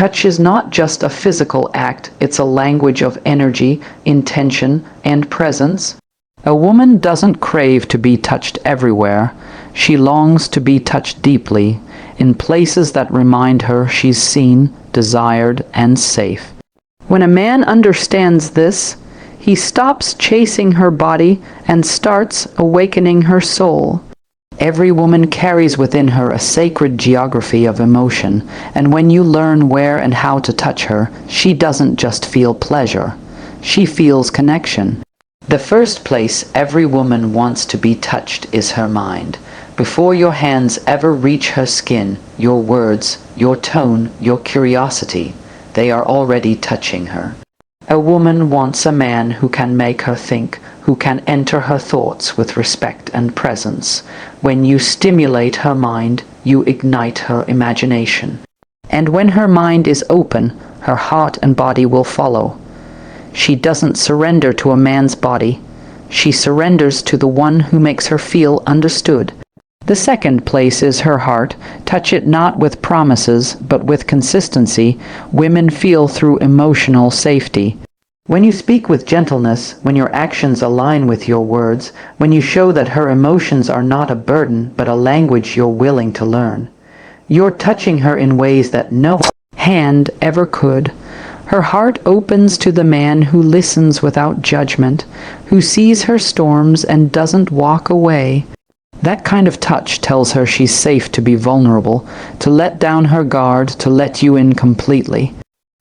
Touch is not just a physical act, it's a language of energy, intention, and presence. A woman doesn't crave to be touched everywhere. She longs to be touched deeply, in places that remind her she's seen, desired, and safe. When a man understands this, he stops chasing her body and starts awakening her soul. Every woman carries within her a sacred geography of emotion, and when you learn where and how to touch her, she doesn't just feel pleasure. She feels connection. The first place every woman wants to be touched is her mind. Before your hands ever reach her skin, your words, your tone, your curiosity, they are already touching her. A woman wants a man who can make her think, who can enter her thoughts with respect and presence. When you stimulate her mind, you ignite her imagination. And when her mind is open, her heart and body will follow. She doesn't surrender to a man's body. She surrenders to the one who makes her feel understood. The second place is her heart. Touch it not with promises, but with consistency. Women feel through emotional safety. When you speak with gentleness, when your actions align with your words, when you show that her emotions are not a burden, but a language you're willing to learn, you're touching her in ways that no hand ever could. Her heart opens to the man who listens without judgment, who sees her storms and doesn't walk away. That kind of touch tells her she's safe to be vulnerable, to let down her guard, to let you in completely.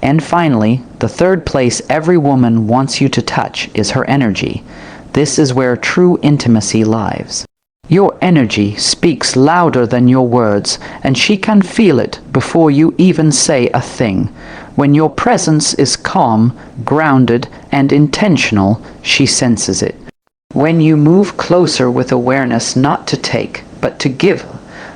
And finally, the third place every woman wants you to touch is her energy. This is where true intimacy lies. Your energy speaks louder than your words, and she can feel it before you even say a thing. When your presence is calm, grounded, and intentional, she senses it. When you move closer with awareness not to take, but to give,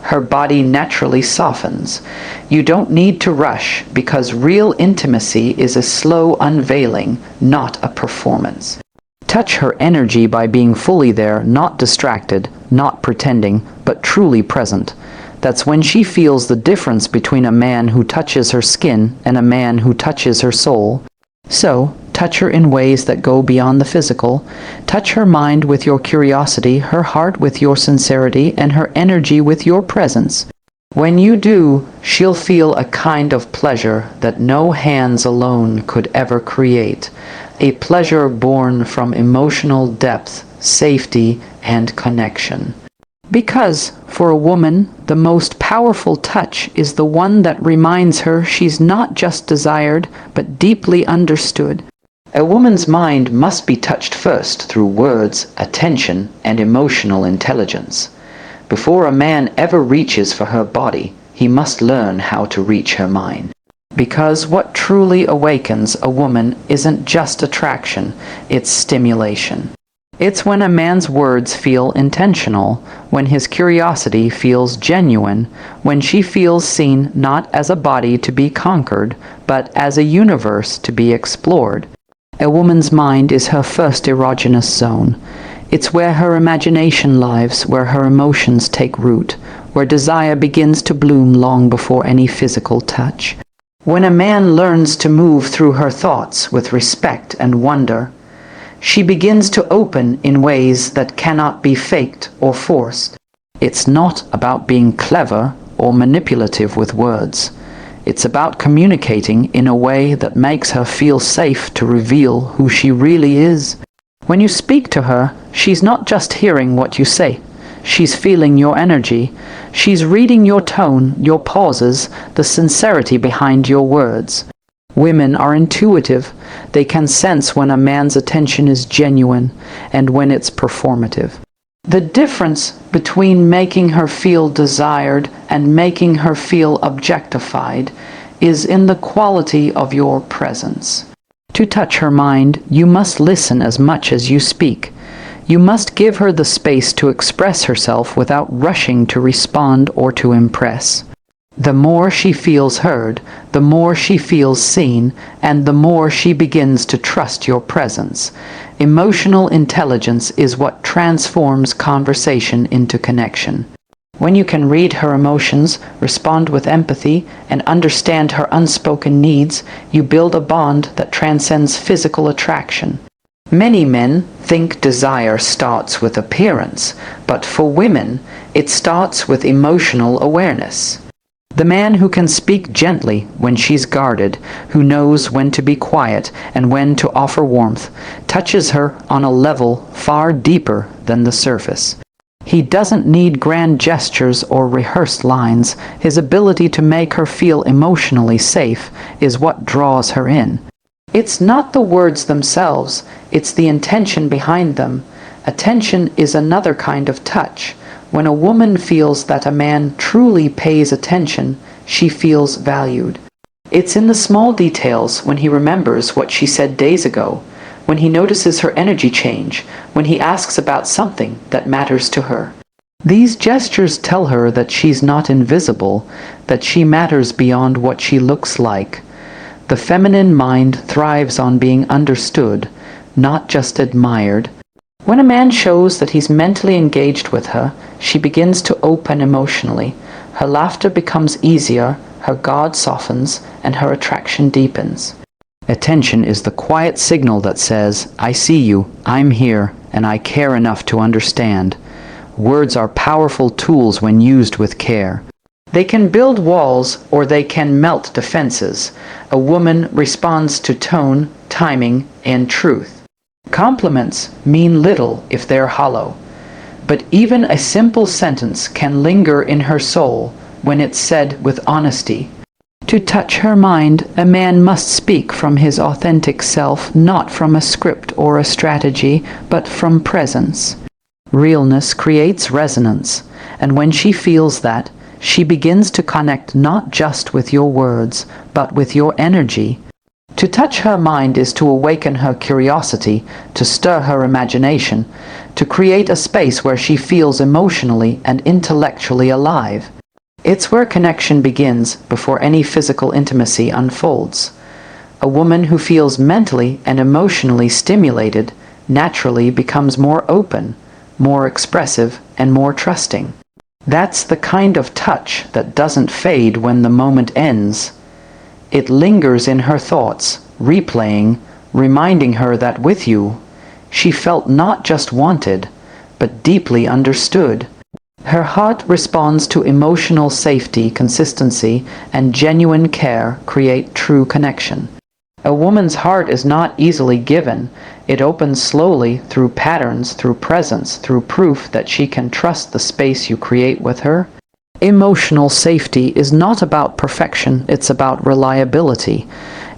her body naturally softens. You don't need to rush, because real intimacy is a slow unveiling, not a performance. Touch her energy by being fully there, not distracted, not pretending, but truly present. That's when she feels the difference between a man who touches her skin and a man who touches her soul. So, touch her in ways that go beyond the physical. Touch her mind with your curiosity, her heart with your sincerity, and her energy with your presence. When you do, she'll feel a kind of pleasure that no hands alone could ever create. A pleasure born from emotional depth, safety, and connection. Because, for a woman, the most powerful touch is the one that reminds her she's not just desired, but deeply understood. A woman's mind must be touched first through words, attention, and emotional intelligence. Before a man ever reaches for her body, he must learn how to reach her mind. Because what truly awakens a woman isn't just attraction, it's stimulation. It's when a man's words feel intentional, when his curiosity feels genuine, when she feels seen not as a body to be conquered, but as a universe to be explored. A woman's mind is her first erogenous zone. It's where her imagination lives, where her emotions take root, where desire begins to bloom long before any physical touch. When a man learns to move through her thoughts with respect and wonder, she begins to open in ways that cannot be faked or forced. It's not about being clever or manipulative with words. It's about communicating in a way that makes her feel safe to reveal who she really is. When you speak to her, she's not just hearing what you say. She's feeling your energy. She's reading your tone, your pauses, the sincerity behind your words. Women are intuitive. They can sense when a man's attention is genuine and when it's performative. The difference between making her feel desired and making her feel objectified is in the quality of your presence. To touch her mind, you must listen as much as you speak. You must give her the space to express herself without rushing to respond or to impress. The more she feels heard, the more she feels seen, and the more she begins to trust your presence. Emotional intelligence is what transforms conversation into connection. When you can read her emotions, respond with empathy, and understand her unspoken needs, you build a bond that transcends physical attraction. Many men think desire starts with appearance, but for women, it starts with emotional awareness. The man who can speak gently when she's guarded, who knows when to be quiet and when to offer warmth, touches her on a level far deeper than the surface. He doesn't need grand gestures or rehearsed lines. His ability to make her feel emotionally safe is what draws her in. It's not the words themselves, it's the intention behind them. Attention is another kind of touch. When a woman feels that a man truly pays attention, she feels valued. It's in the small details, when he remembers what she said days ago, when he notices her energy change, when he asks about something that matters to her. These gestures tell her that she's not invisible, that she matters beyond what she looks like. The feminine mind thrives on being understood, not just admired. When a man shows that he's mentally engaged with her, she begins to open emotionally. Her laughter becomes easier, her guard softens, and her attraction deepens. Attention is the quiet signal that says, I see you, I'm here, and I care enough to understand. Words are powerful tools when used with care. They can build walls or they can melt defenses. A woman responds to tone, timing, and truth. Compliments mean little if they're hollow, but even a simple sentence can linger in her soul when it's said with honesty. To touch her mind, a man must speak from his authentic self, not from a script or a strategy, but from presence. Realness creates resonance, and when she feels that, she begins to connect not just with your words, but with your energy. To touch her mind is to awaken her curiosity, to stir her imagination, to create a space where she feels emotionally and intellectually alive. It's where connection begins before any physical intimacy unfolds. A woman who feels mentally and emotionally stimulated naturally becomes more open, more expressive, and more trusting. That's the kind of touch that doesn't fade when the moment ends. It lingers in her thoughts, replaying, reminding her that with you, she felt not just wanted, but deeply understood. Her heart responds to emotional safety, consistency, and genuine care create true connection. A woman's heart is not easily given. It opens slowly through patterns, through presence, through proof that she can trust the space you create with her. Emotional safety is not about perfection, it's about reliability.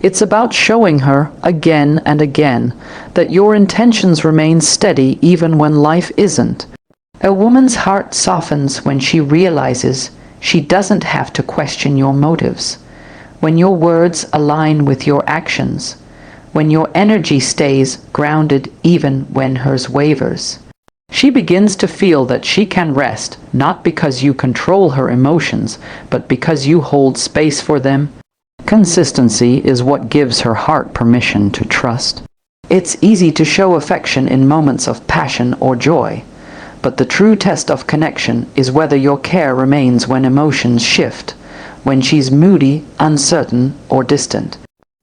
It's about showing her, again and again, that your intentions remain steady even when life isn't. A woman's heart softens when she realizes she doesn't have to question your motives, when your words align with your actions, when your energy stays grounded even when hers wavers. She begins to feel that she can rest, not because you control her emotions, but because you hold space for them. Consistency is what gives her heart permission to trust. It's easy to show affection in moments of passion or joy, but the true test of connection is whether your care remains when emotions shift, when she's moody, uncertain, or distant.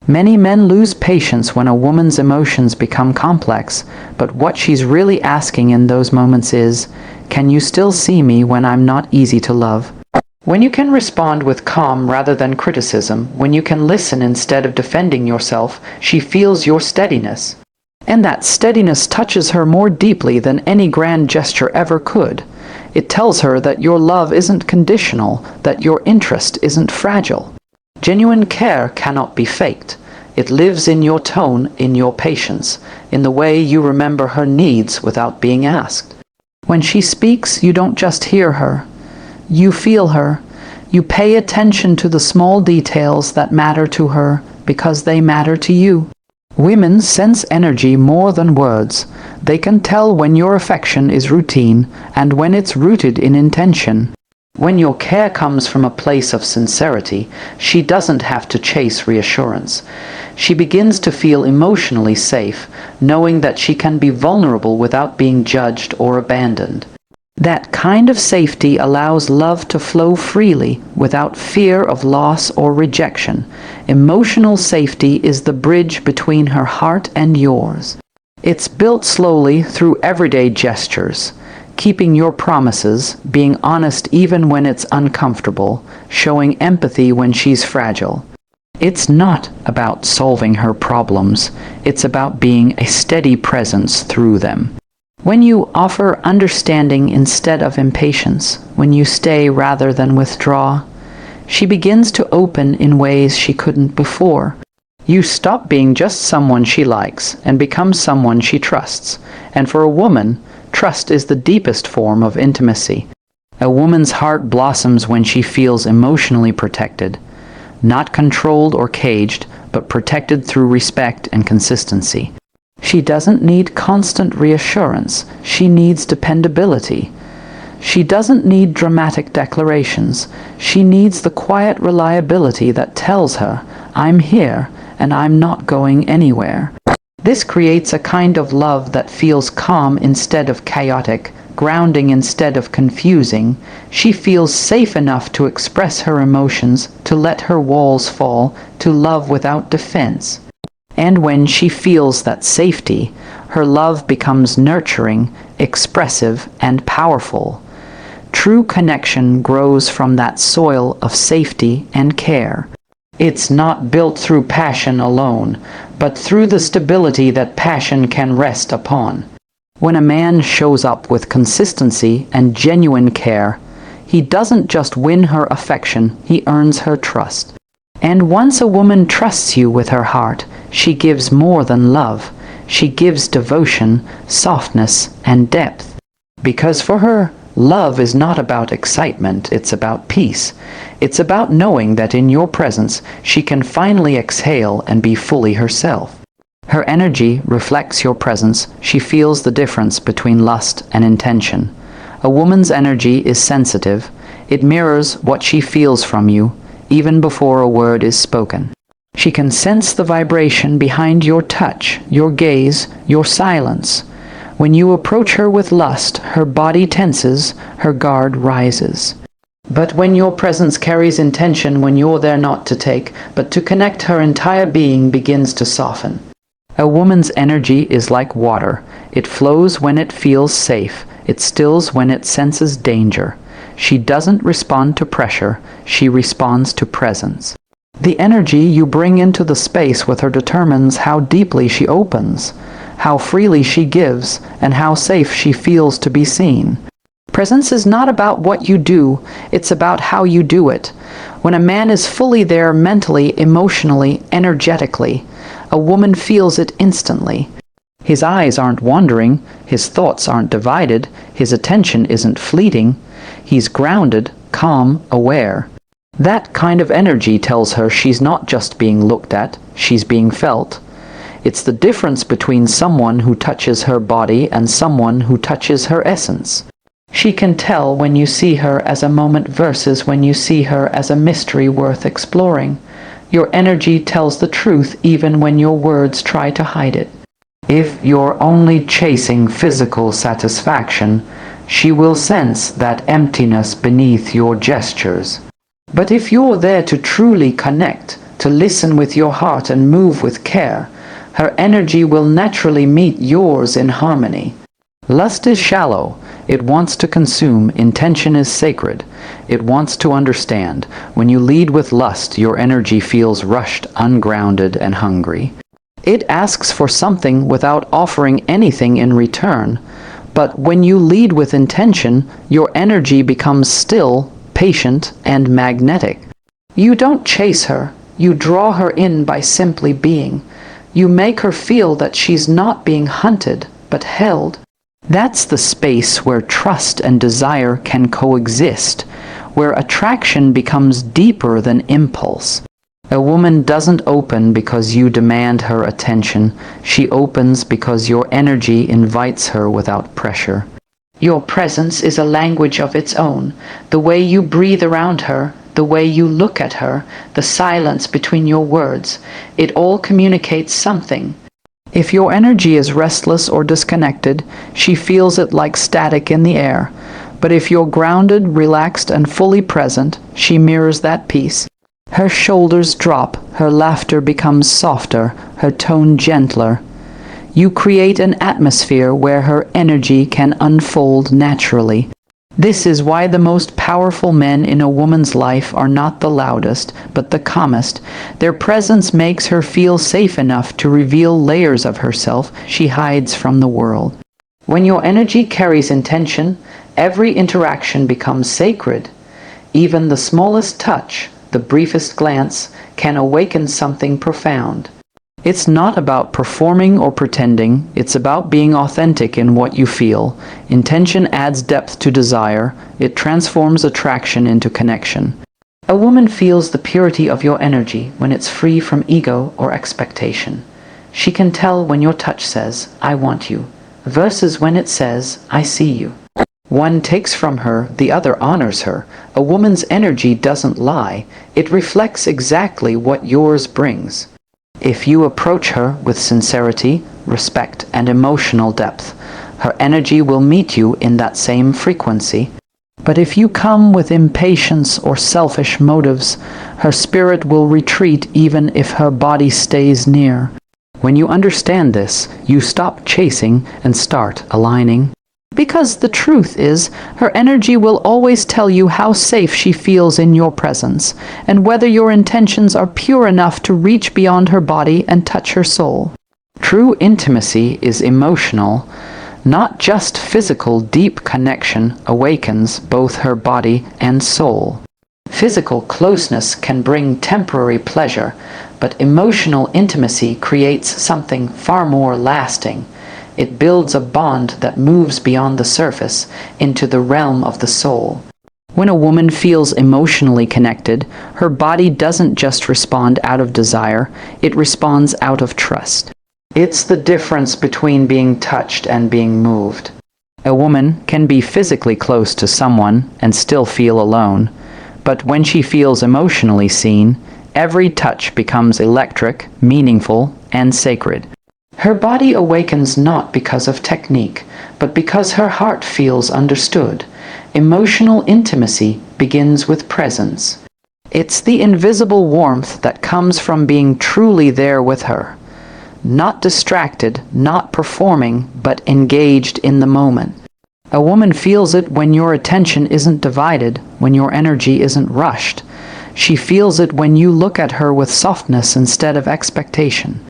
Many men lose patience when a woman's emotions become complex, but what she's really asking in those moments is, can you still see me when I'm not easy to love? When you can respond with calm rather than criticism, when you can listen instead of defending yourself, she feels your steadiness. And that steadiness touches her more deeply than any grand gesture ever could. It tells her that your love isn't conditional, that your interest isn't fragile. Genuine care cannot be faked. It lives in your tone, in your patience, in the way you remember her needs without being asked. When she speaks, you don't just hear her. You feel her. You pay attention to the small details that matter to her because they matter to you. Women sense energy more than words. They can tell when your affection is routine and when it's rooted in intention. When your care comes from a place of sincerity, she doesn't have to chase reassurance. She begins to feel emotionally safe, knowing that she can be vulnerable without being judged or abandoned. That kind of safety allows love to flow freely without fear of loss or rejection. Emotional safety is the bridge between her heart and yours. It's built slowly through everyday gestures, keeping your promises, being honest even when it's uncomfortable, showing empathy when she's fragile. It's not about solving her problems, it's about being a steady presence through them. When you offer understanding instead of impatience, when you stay rather than withdraw, she begins to open in ways she couldn't before. You stop being just someone she likes and become someone she trusts. And for a woman, trust is the deepest form of intimacy. A woman's heart blossoms when she feels emotionally protected, not controlled or caged, but protected through respect and consistency. She doesn't need constant reassurance. She needs dependability. She doesn't need dramatic declarations. She needs the quiet reliability that tells her, "I'm here, and I'm not going anywhere." This creates a kind of love that feels calm instead of chaotic, grounding instead of confusing. She feels safe enough to express her emotions, to let her walls fall, to love without defense. And when she feels that safety, her love becomes nurturing, expressive, and powerful. True connection grows from that soil of safety and care. It's not built through passion alone, but through the stability that passion can rest upon. When a man shows up with consistency and genuine care, he doesn't just win her affection, he earns her trust. And once a woman trusts you with her heart, she gives more than love. She gives devotion, softness, and depth. Because for her, love is not about excitement, it's about peace. It's about knowing that in your presence, she can finally exhale and be fully herself. Her energy reflects your presence. She feels the difference between lust and intention. A woman's energy is sensitive. It mirrors what she feels from you, even before a word is spoken. She can sense the vibration behind your touch, your gaze, your silence. When you approach her with lust, her body tenses, her guard rises. But when your presence carries intention, when you're there not to take, but to connect, her entire being begins to soften. A woman's energy is like water. It flows when it feels safe. It stills when it senses danger. She doesn't respond to pressure. She responds to presence. The energy you bring into the space with her determines how deeply she opens, how freely she gives, and how safe she feels to be seen. Presence is not about what you do, it's about how you do it. When a man is fully there mentally, emotionally, energetically, a woman feels it instantly. His eyes aren't wandering, his thoughts aren't divided, his attention isn't fleeting. He's grounded, calm, aware. That kind of energy tells her she's not just being looked at, she's being felt. It's the difference between someone who touches her body and someone who touches her essence. She can tell when you see her as a moment versus when you see her as a mystery worth exploring. Your energy tells the truth even when your words try to hide it. If you're only chasing physical satisfaction, she will sense that emptiness beneath your gestures. But if you're there to truly connect, to listen with your heart and move with care, her energy will naturally meet yours in harmony. Lust is shallow. It wants to consume. Intention is sacred. It wants to understand. When you lead with lust, your energy feels rushed, ungrounded, and hungry. It asks for something without offering anything in return. But when you lead with intention, your energy becomes still, patient, and magnetic. You don't chase her. You draw her in by simply being. You make her feel that she's not being hunted, but held. That's the space where trust and desire can coexist, where attraction becomes deeper than impulse. A woman doesn't open because you demand her attention. She opens because your energy invites her without pressure. Your presence is a language of its own. The way you breathe around her, the way you look at her, the silence between your words, it all communicates something. If your energy is restless or disconnected, she feels it like static in the air. But if you're grounded, relaxed, and fully present, she mirrors that peace. Her shoulders drop, her laughter becomes softer, her tone gentler. You create an atmosphere where her energy can unfold naturally. This is why the most powerful men in a woman's life are not the loudest, but the calmest. Their presence makes her feel safe enough to reveal layers of herself she hides from the world. When your energy carries intention, every interaction becomes sacred. Even the smallest touch, the briefest glance, can awaken something profound. It's not about performing or pretending, it's about being authentic in what you feel. Intention adds depth to desire, it transforms attraction into connection. A woman feels the purity of your energy when it's free from ego or expectation. She can tell when your touch says, "I want you," versus when it says, "I see you." One takes from her, the other honors her. A woman's energy doesn't lie, it reflects exactly what yours brings. If you approach her with sincerity, respect, and emotional depth, her energy will meet you in that same frequency. But if you come with impatience or selfish motives, her spirit will retreat even if her body stays near. When you understand this, you stop chasing and start aligning. Because the truth is, her energy will always tell you how safe she feels in your presence, and whether your intentions are pure enough to reach beyond her body and touch her soul. True intimacy is emotional, not just physical. Deep connection awakens both her body and soul. Physical closeness can bring temporary pleasure, but emotional intimacy creates something far more lasting. It builds a bond that moves beyond the surface into the realm of the soul. When a woman feels emotionally connected, her body doesn't just respond out of desire, it responds out of trust. It's the difference between being touched and being moved. A woman can be physically close to someone and still feel alone, but when she feels emotionally seen, every touch becomes electric, meaningful, and sacred. Her body awakens not because of technique, but because her heart feels understood. Emotional intimacy begins with presence. It's the invisible warmth that comes from being truly there with her. Not distracted, not performing, but engaged in the moment. A woman feels it when your attention isn't divided, when your energy isn't rushed. She feels it when you look at her with softness instead of expectation.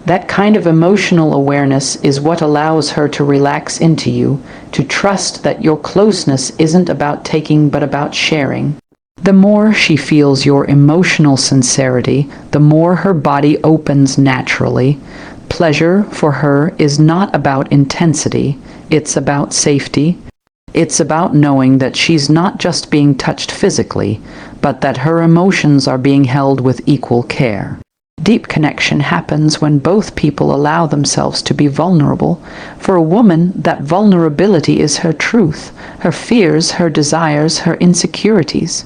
That kind of emotional awareness is what allows her to relax into you, to trust that your closeness isn't about taking but about sharing. The more she feels your emotional sincerity, the more her body opens naturally. Pleasure for her is not about intensity, it's about safety. It's about knowing that she's not just being touched physically, but that her emotions are being held with equal care. Deep connection happens when both people allow themselves to be vulnerable. For a woman, that vulnerability is her truth, her fears, her desires, her insecurities.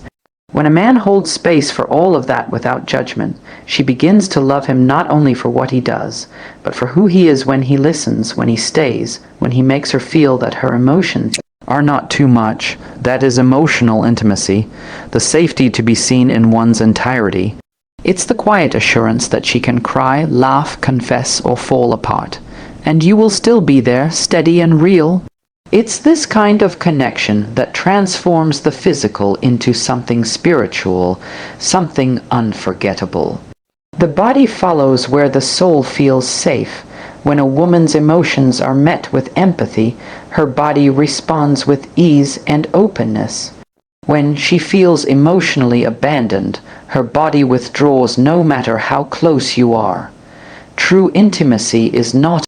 When a man holds space for all of that without judgment, she begins to love him not only for what he does, but for who he is when he listens, when he stays, when he makes her feel that her emotions are not too much. That is emotional intimacy, the safety to be seen in one's entirety. It's the quiet assurance that she can cry, laugh, confess, or fall apart, and you will still be there, steady and real. It's this kind of connection that transforms the physical into something spiritual, something unforgettable. The body follows where the soul feels safe. When a woman's emotions are met with empathy, her body responds with ease and openness. When she feels emotionally abandoned, her body withdraws no matter how close you are. True intimacy is not